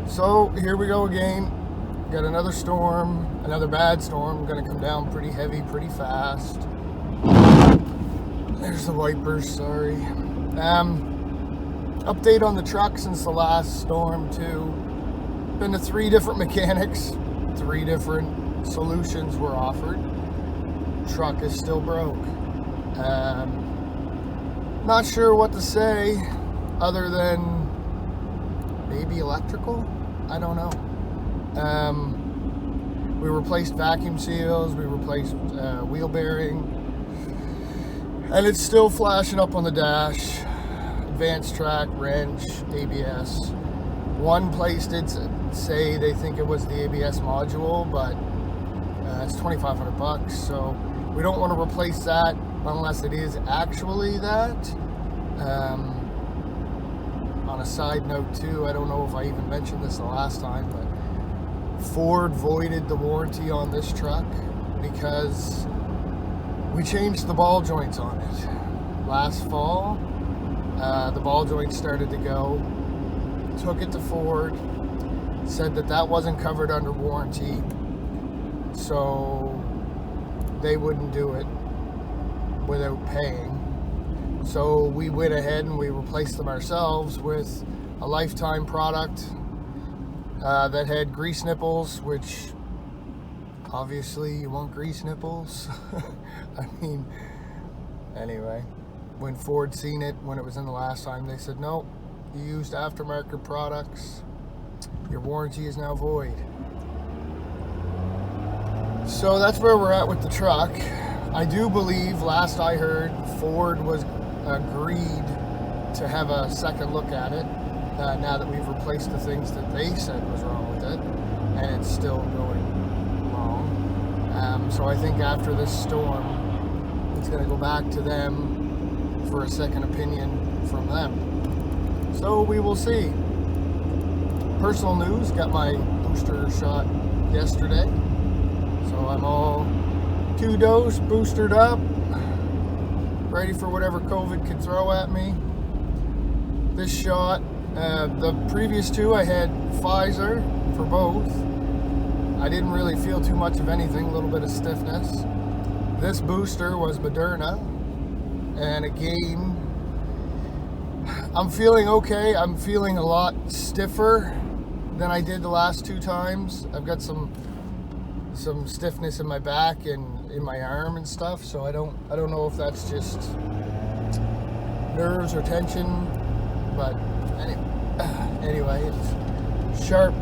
So here we go again. Got another storm, another bad storm. Going to come down pretty heavy, pretty fast. There's the wipers, sorry. Update on the truck since the last storm too. Been to 3 different mechanics. 3 different solutions were offered. Truck is still broke. Not sure what to say other than maybe electrical. I don't know. We replaced vacuum seals, we replaced wheel bearing, and it's still flashing up on the dash. Advanced track, wrench, ABS. One place did say they think it was the ABS module, but it's $2,500, so we don't want to replace that unless it is actually that. On a side note too, I don't know if I even mentioned this the last time, but Ford voided the warranty on this truck because we changed the ball joints on it. Last fall, the ball joints started to go. Took it to Ford, said that wasn't covered under warranty, so they wouldn't do it without paying. So we went ahead and we replaced them ourselves with a Lifetime product that had grease nipples, which obviously you want grease nipples. I mean, anyway, when Ford seen it, when it was in the last time, they said, no, you used aftermarket products, your warranty is now void. So that's where we're at with the truck. I do believe, last I heard, Ford was agreed to have a second look at it now that we've replaced the things that they said was wrong with it, and it's still going wrong. So I think after this storm, it's going to go back to them for a second opinion from them. So we will see. Personal news, got my booster shot yesterday, so I'm all 2-dose, boosted up, ready for whatever COVID could throw at me. This shot, the previous 2 I had Pfizer for both. I didn't really feel too much of anything, a little bit of stiffness. This booster was Moderna, and again, I'm feeling okay. I'm feeling a lot stiffer than I did the last 2 times. I've got some stiffness in my back and in my arm and stuff, so I don't know if that's just nerves or tension, but anyway, it's sharp.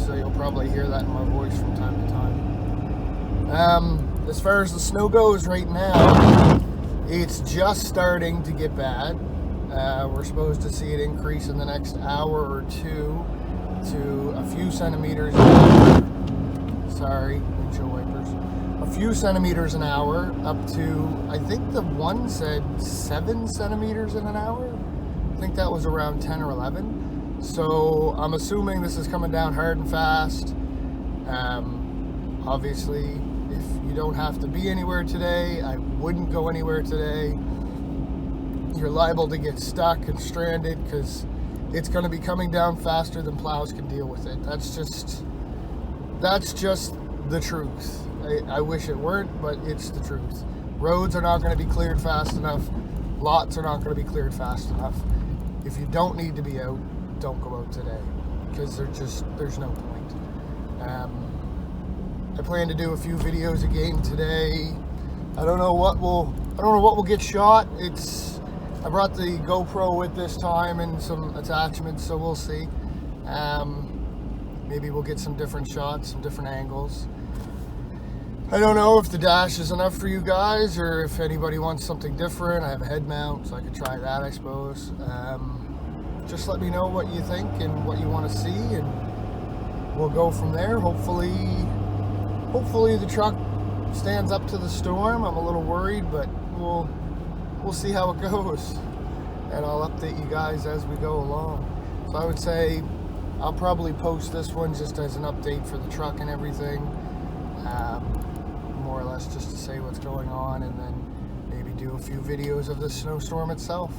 So you'll probably hear that in my voice from time to time. As far as the snow goes right now, it's just starting to get bad. We're supposed to see it increase in the next hour or 2 to a few centimeters. Sorry, windshield wipers. A few centimeters an hour, up to, I think the one said 7 centimeters in an hour. I think that was around 10 or 11. So I'm assuming this is coming down hard and fast. Obviously, if you don't have to be anywhere today, I wouldn't go anywhere today. You're liable to get stuck and stranded because it's going to be coming down faster than plows can deal with it. That's just the truth. I wish it weren't, but it's the truth. Roads are not going to be cleared fast enough. Lots are not going to be cleared fast enough. If you don't need to be out, don't go out today because there's no point. I plan to do a few videos again today. I don't know what will get shot. I brought the GoPro with this time and some attachments, so we'll see. Maybe we'll get some different shots, some different angles. I don't know if the dash is enough for you guys or if anybody wants something different. I have a head mount, so I could try that, I suppose. Just let me know what you think and what you want to see, and we'll go from there. Hopefully the truck stands up to the storm. I'm a little worried, but we'll see how it goes, and I'll update you guys as we go along. So I would say I'll probably post this one just as an update for the truck and everything, more or less just to say what's going on, and then maybe do a few videos of the snowstorm itself.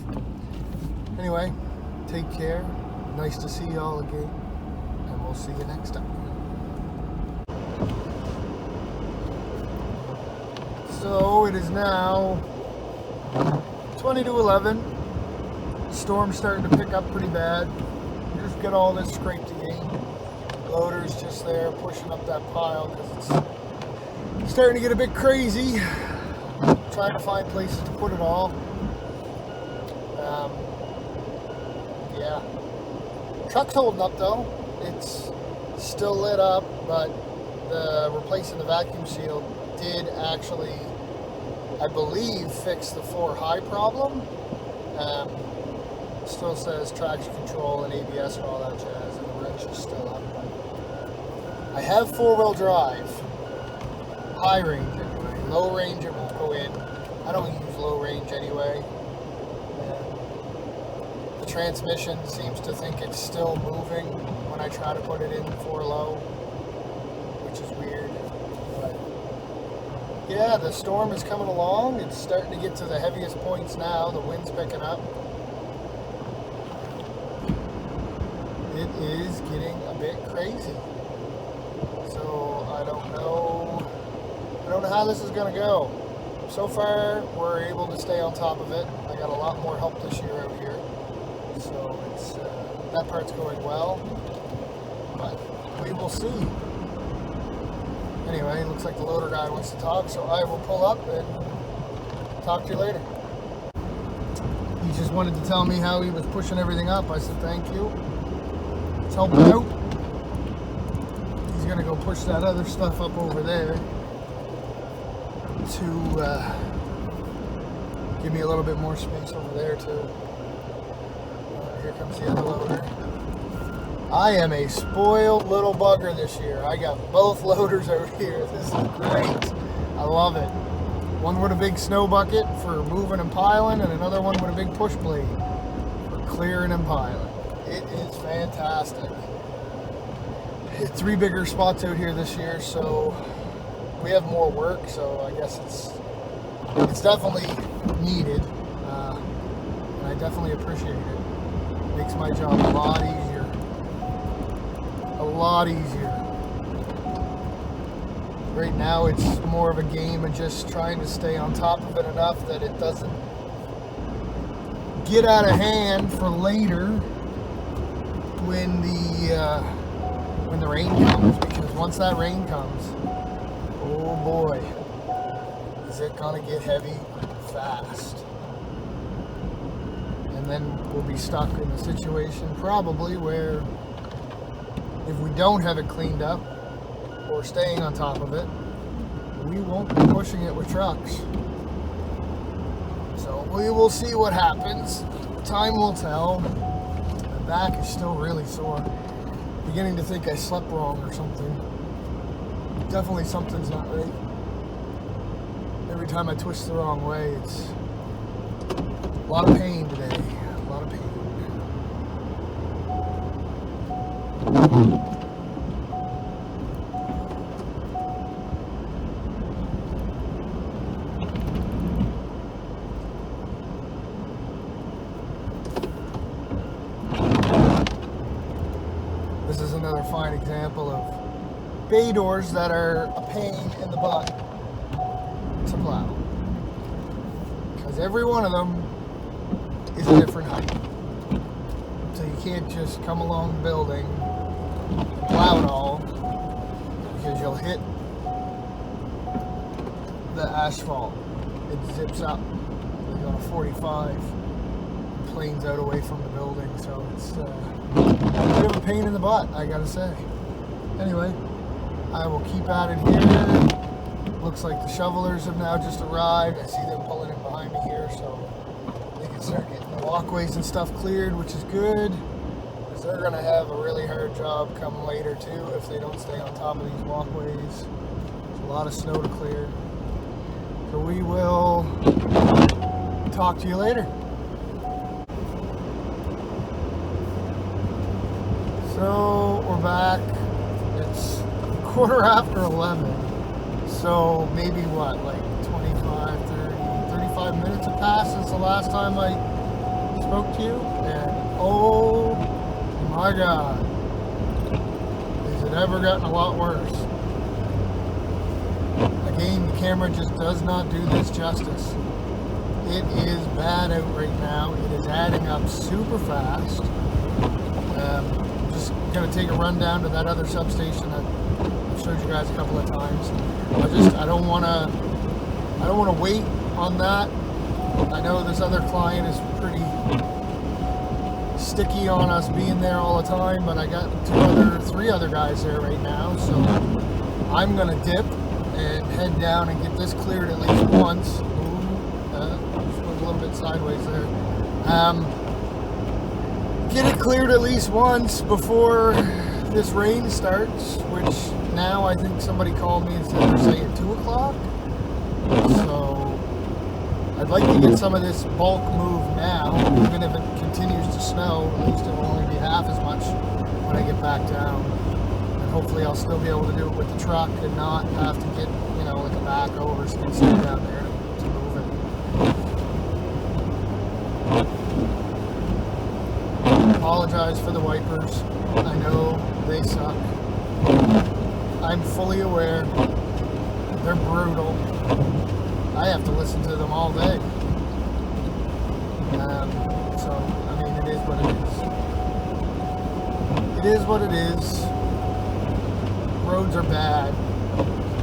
Anyway, take care, Nice to see you all again, and we'll see you next time. So it is now 20 to 11. Storm's starting to pick up pretty bad. Just get all this scraped again. Loader's just there pushing up that pile because it's starting to get a bit crazy. Trying to find places to put it all. Yeah. Truck's holding up though. It's still lit up, but replacing the vacuum seal did actually, I believe, fix the 4 high problem. Still says traction control and ABS and all that jazz, and the wrench is still up. I have 4-wheel drive. High range anyway. Low range it won't go in. I don't use low range anyway. The transmission seems to think it's still moving when I try to put it in 4 low, which is weird. But yeah, the storm is coming along. It's starting to get to the heaviest points now. The wind's picking up. It is getting a bit crazy. So I don't know how this is going to go. So far, we're able to stay on top of it. I got a lot more help this year out here. So it's that part's going well. But we will see. Anyway, looks like the loader guy wants to talk, so I will pull up and talk to you later. He just wanted to tell me how he was pushing everything up. I said, thank you. It's helping out. He's going to go push that other stuff up over there to give me a little bit more space over there too. Here comes the other loader. I am a spoiled little bugger this year. I got both loaders out here. This is great. I love it. One with a big snow bucket for moving and piling, and another one with a big push blade for clearing and piling. It is fantastic. Hit 3 bigger spots out here this year, so we have more work, so I guess it's definitely needed, and I definitely appreciate it. Makes my job a lot easier. A lot easier. Right now it's more of a game of just trying to stay on top of it enough that it doesn't get out of hand for later when the rain comes, because once that rain comes, oh boy, is it gonna get heavy fast. And then we'll be stuck in a situation probably where if we don't have it cleaned up or staying on top of it, we won't be pushing it with trucks. So we will see what happens. Time will tell. My back is still really sore. Beginning to think I slept wrong or something. Definitely something's not right. Every time I twist the wrong way, it's a lot of pain today. A lot of pain. This is another fine example of bay doors that are a pain in the butt to plow. Because every one of them is a different height. So you can't just come along the building and plow it all, because you'll hit the asphalt. It zips up. Like on a 45, planes out away from the building, so it's a bit of a pain in the butt, I gotta say. Anyway, I will keep at it here. Looks like the shovelers have now just arrived. I see them pulling in behind me here, so they can start getting the walkways and stuff cleared, which is good, because they're gonna have a really hard job come later too if they don't stay on top of these walkways. There's a lot of snow to clear. So we will talk to you later. So we're back. It's 11:15. So maybe what, like 25, 30, 35 minutes have passed since the last time I spoke to you. And oh My God. Has it ever gotten a lot worse? Again, the camera just does not do this justice. It is bad out right now. It is adding up super fast. Just gonna take a run down to that other substation that I've showed you guys a couple of times. I don't wanna wait on that. I know this other client is pretty sticky on us being there all the time, but I got three other guys there right now, so I'm gonna dip and head down and get this cleared at least once. Just went a little bit sideways there. Get it cleared at least once before this rain starts, which now I think somebody called me and said they're saying 2 o'clock. So I'd like to get some of this bulk moved now, even if it continues to snow. At least it will only be half as much when I get back down. And hopefully I'll still be able to do it with the truck and not have to get, like a backhoe or skid steer down there to move it. Apologize for the wipers. I know they suck. I'm fully aware. They're brutal. I have to listen to them all day. So, I mean, it is what it is. It is what it is. Roads are bad.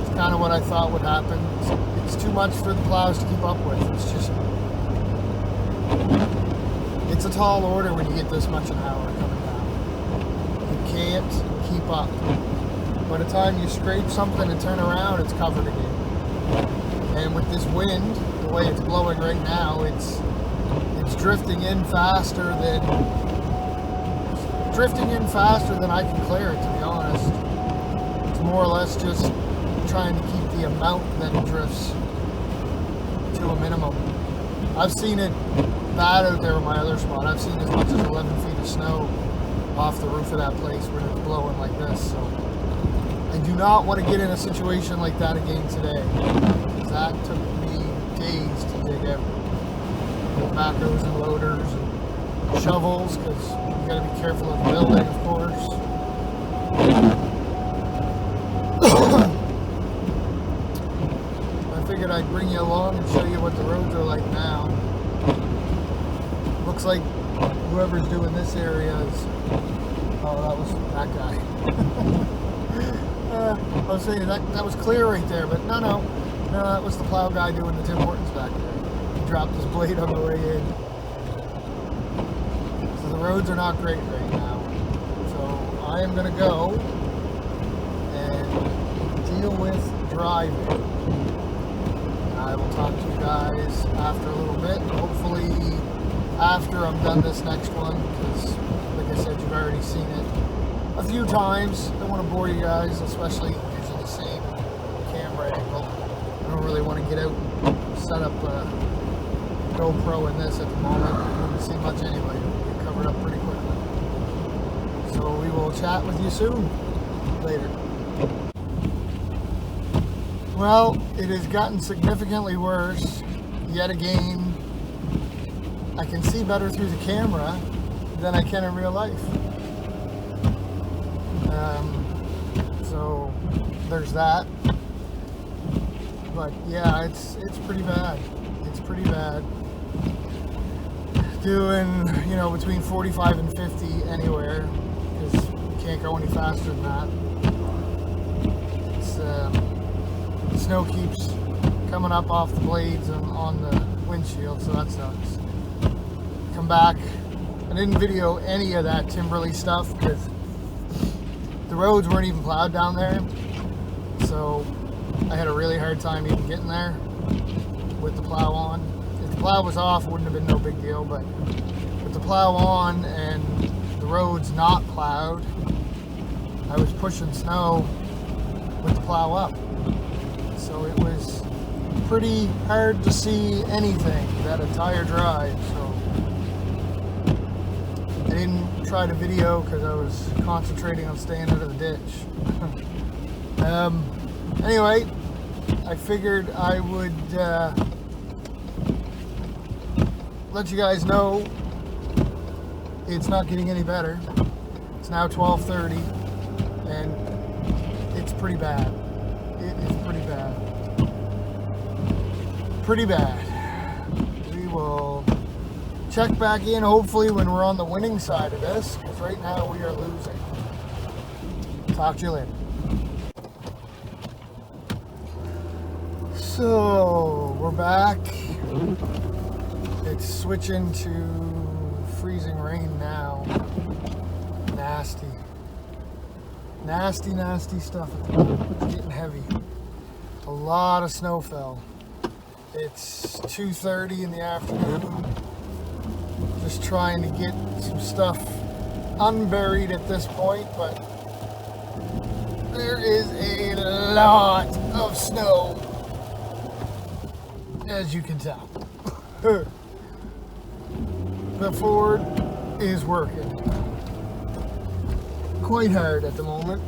It's kind of what I thought would happen. It's too much for the plows to keep up with. It's a tall order when you get this much an hour coming down. You can't keep up. By the time you scrape something and turn around, it's covered again. And with this wind, the way it's blowing right now, it's drifting in faster than I can clear it, to be honest. It's more or less just trying to keep the amount that it drifts to a minimum. I've seen it bad out there in my other spot. I've seen as much as 11 feet of snow off the roof of that place when it's blowing like this. So I do not want to get in a situation like that again today. That took me days to dig out. With backhoes and loaders and shovels, because you got to be careful of the building, of course. I figured I'd bring you along and show you what the roads are like now. Looks like whoever's doing this area is... Oh, that was that guy. I was saying that was clear right there, but no, that was the plow guy doing the Tim Hortons back there. He dropped his blade on the way in. So the roads are not great right now. So I am going to go and deal with driving. I will talk to you guys after a little bit. Hopefully after I'm done this next one, because like I said, you've already seen it a few times. Don't want to bore you guys, especially using the same camera angle. I don't really want to get out and set up a GoPro in this at the moment. You wouldn't see much anyway. It'll get covered up pretty quickly. So we will chat with you soon. Later. Well, it has gotten significantly worse. Yet again, I can see better through the camera than I can in real life. So there's that. But yeah, it's pretty bad. It's pretty bad. Doing, between 45 and 50 anywhere, because you can't go any faster than that. It's, the snow keeps coming up off the blades and on the windshield, so that sucks. Come back. I didn't video any of that Timberley stuff because the roads weren't even plowed down there, so I had a really hard time even getting there with the plow on. If the plow was off, it wouldn't have been no big deal, but with the plow on and the roads not plowed, I was pushing snow with the plow up. So it was pretty hard to see anything that entire drive. So I didn't try to video because I was concentrating on staying out of the ditch. Anyway, I figured I would let you guys know it's not getting any better. It's now 12:30, and it's pretty bad. It is pretty bad. Pretty bad. We will check back in hopefully when we're on the winning side of this, because right now we are losing. Talk to you later. So we're back. It's switching to freezing rain now. Nasty stuff at the moment. It's getting heavy. A lot of snow fell. It's 2:30 in the afternoon. Just trying to get some stuff unburied at this point, but there is a lot of snow, as you can tell. The Ford is working quite hard at the moment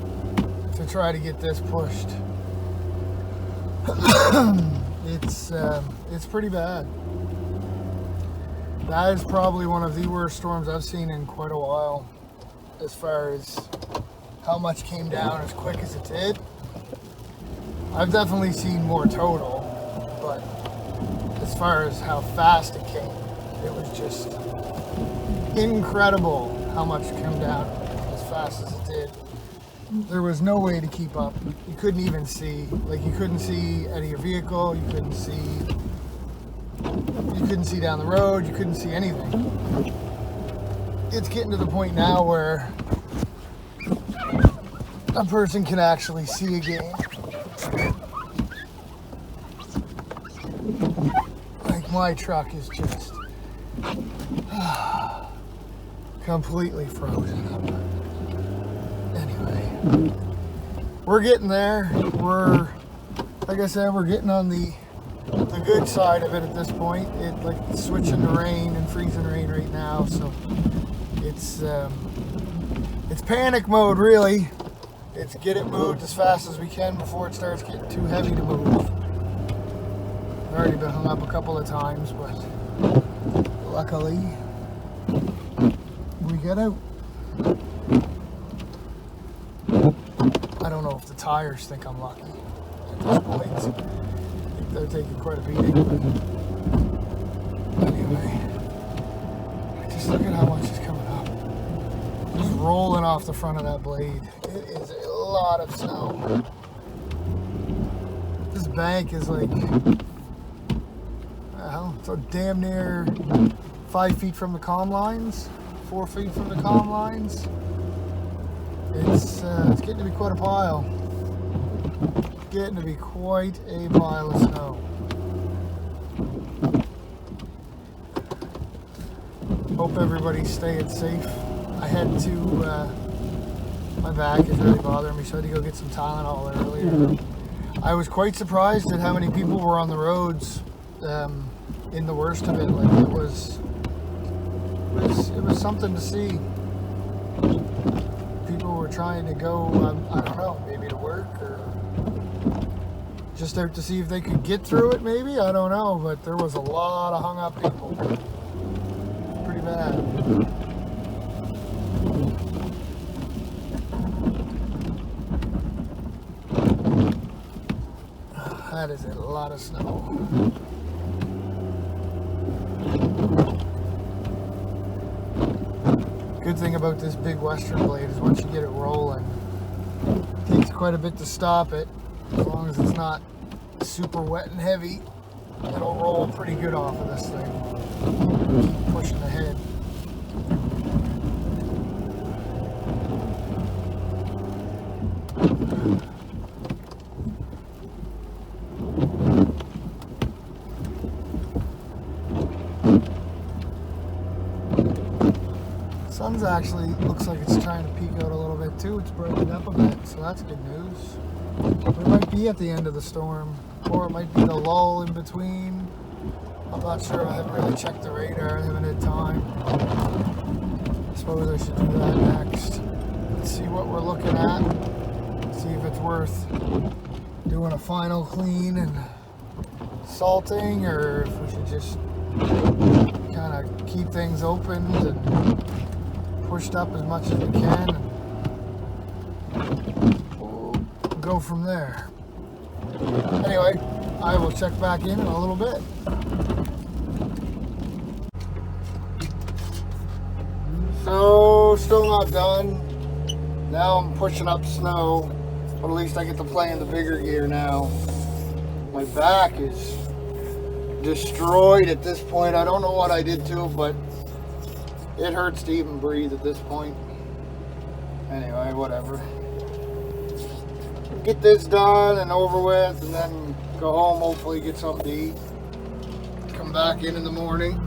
to try to get this pushed. It's pretty bad. That is probably one of the worst storms I've seen in quite a while, as far as how much came down as quick as it did. I've definitely seen more total, but as far as how fast it came, it was just incredible how much came down as fast as it did. There was no way to keep up. You couldn't even see. Like, you couldn't see out of your vehicle. You couldn't see down the road. You couldn't see anything. It's getting to the point now where a person can actually see a game. Like, my truck is just completely frozen up. Anyway, we're getting there. Like I said, we're getting on the good side of it at this point. It's switching to rain and freezing rain right now, so it's panic mode really. It's get it moved as fast as we can before it starts getting too heavy to move. I've already been hung up a couple of times, but luckily we get out. I don't know if the tires think I'm lucky at this point. I think they're taking quite a beating. But anyway, just look at how much is coming up. Just rolling off the front of that blade. It is a lot of snow. This bank is like, well, so damn near 5 feet from the comm lines, 4 feet from the comm lines. It's getting to be quite a pile. Getting to be quite a pile of snow. Hope everybody's staying safe. I had to, my back is really bothering me, so I had to go get some Tylenol earlier. I was quite surprised at how many people were on the roads in the worst of it. Like, it was something to see. People were trying to go, I don't know, maybe to work or just out to see if they could get through it, maybe. I don't know, but there was a lot of hung up people. Pretty bad. That is a lot of snow. Good thing about this big Western blade is once you get it rolling, it takes quite a bit to stop it. As long as it's not super wet and heavy, it'll roll pretty good off of this thing. Keep pushing ahead. Sun's actually looks like it's trying to peek out a little bit too. It's brightened up a bit, so that's good news. We might be at the end of the storm, or it might be the lull in between. I'm not sure. I haven't really checked the radar. I haven't had time. I suppose I should do that next. Let's see what we're looking at. See if it's worth doing a final clean and salting, or if we should just kind of keep things open and pushed up as much as we can, and we'll go from there. Anyway, I will check back in a little bit. So, still not done. Now I'm pushing up snow, but at least I get to play in the bigger gear now. My back is destroyed at this point. I don't know what I did to it, but it hurts to even breathe at this point. Anyway, whatever. Get this done and over with, and then go home, hopefully get something to eat. Come back in the morning.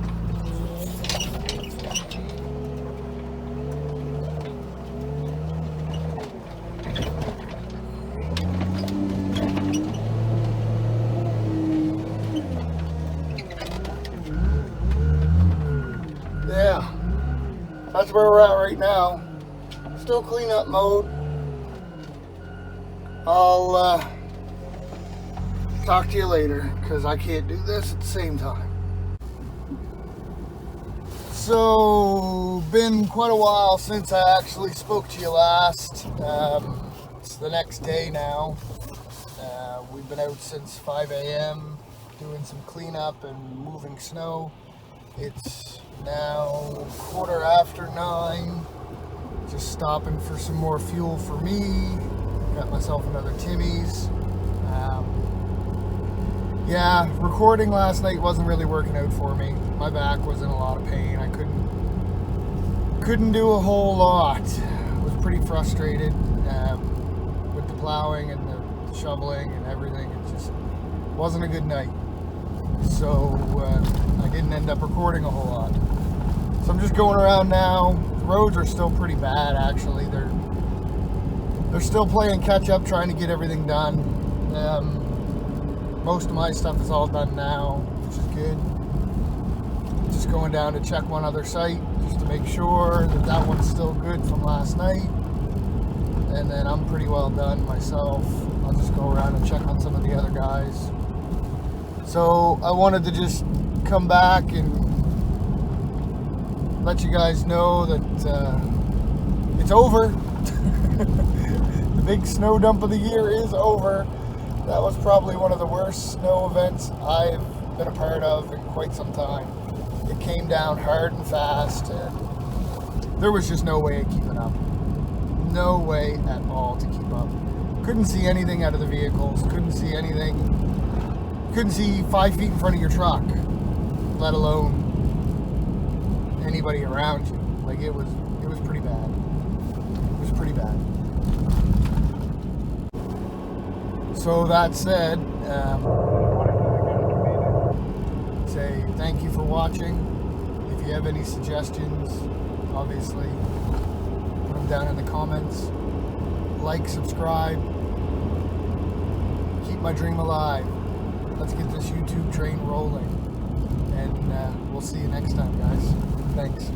Yeah, that's where we're at right now. Still cleanup mode. I'll talk to you later, because I can't do this at the same time. So, been quite a while since I actually spoke to you last. It's the next day now. We've been out since 5 a.m. doing some cleanup and moving snow. It's now 9:15. Just stopping for some more fuel for me. Got myself another Timmy's. Yeah, recording last night wasn't really working out for me. My back was in a lot of pain. I couldn't do a whole lot. I was pretty frustrated with the plowing and the shoveling and everything. It just wasn't a good night. So I didn't end up recording a whole lot. So I'm just going around now. The roads are still pretty bad, actually. They're still playing catch up, trying to get everything done. Most of my stuff is all done now, which is good. Just going down to check one other site, just to make sure that one's still good from last night. And then I'm pretty well done myself. I'll just go around and check on some of the other guys. So I wanted to just come back and let you guys know that it's over. The big snow dump of the year is over. That was probably one of the worst snow events I've been a part of in quite some time. It came down hard and fast, and there was just no way of keeping up. No way at all to keep up. Couldn't see anything out of the vehicles. Couldn't see anything. Couldn't see 5 feet in front of your truck, let alone anybody around you. Like it was pretty bad. It was pretty bad. So that said, say thank you for watching. If you have any suggestions, obviously put them down in the comments. Like, subscribe, keep my dream alive. Let's get this YouTube train rolling, and we'll see you next time, guys. Thanks.